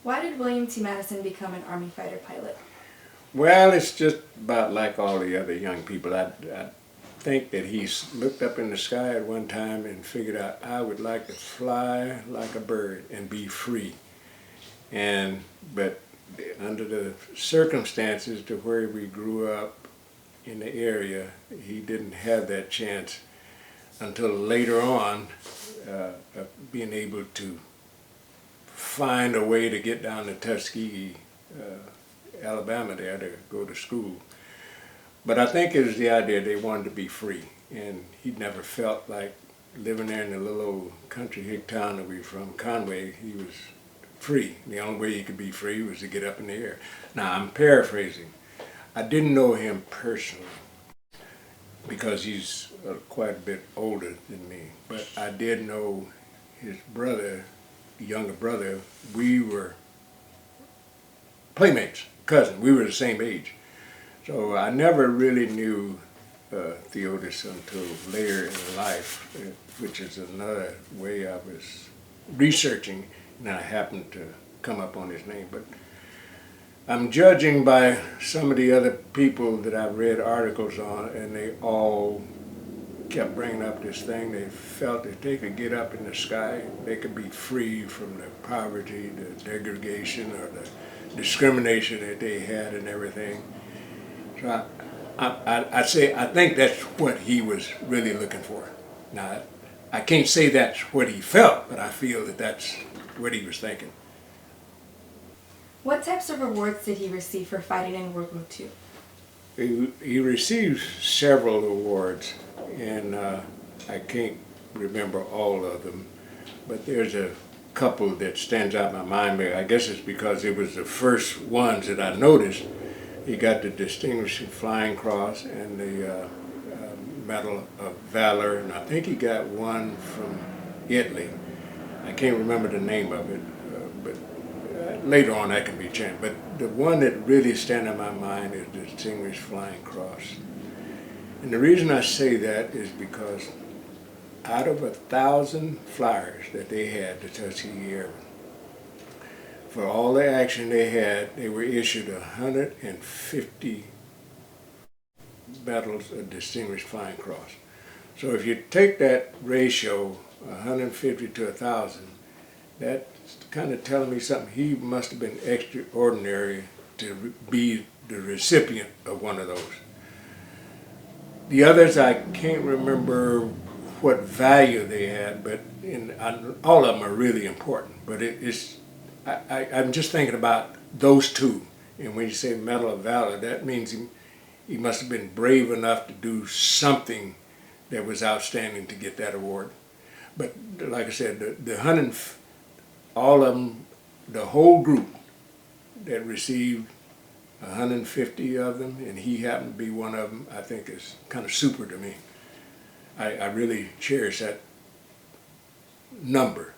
Why did William T. Mattison become an Army fighter pilot? Well, it's just about like all the other young people. I think that he looked up in the sky at one time and figured out, I would like to fly like a bird and be free. But under the circumstances to where we grew up in the area, he didn't have that chance until later on, of being able to find a way to get down to Tuskegee, Alabama there to go to school. But I think it was the idea they wanted to be free, and he never felt like living there in the little old country hick town that we were from, Conway. He was free. The only way he could be free was to get up in the air. Now, I'm paraphrasing. I didn't know him personally because he's quite a bit older than me, but I did know his brother, younger brother. We were playmates, cousins. We were the same age. So I never really knew Theodis until later in life, which is another way I was researching, and I happened to come up on his name. But I'm judging by some of the other people that I've read articles on, and they all kept bringing up this thing. They felt that they could get up in the sky, they could be free from the poverty, the degradation, or the discrimination that they had and everything. So I think that's what he was really looking for. Now, I can't say that's what he felt, but I feel that that's what he was thinking. What types of rewards did he receive for fighting in World War II? He received several awards, and I can't remember all of them, but there's a couple that stands out in my mind. I guess it's because it was the first ones that I noticed. He got the Distinguished Flying Cross and the Medal of Valor, and I think he got one from Italy. I can't remember the name of it, but later on that can be changed. But the one that really stands in my mind is the Distinguished Flying Cross. And the reason I say that is because out of 1,000 flyers that they had, the Tuskegee Airmen, for all the action they had, they were issued 150 medals of Distinguished Flying Cross. So if you take that ratio, 150 to 1,000, that's kind of telling me something. He must have been extraordinary to be the recipient of one of those. The others, I can't remember what value they had, but all of them are really important. But I'm just thinking about those two. And when you say Medal of Valor, that means he must have been brave enough to do something that was outstanding to get that award. But like I said, all of them, the whole group that received 150 of them, and he happened to be one of them, I think is kind of super to me. I really cherish that number.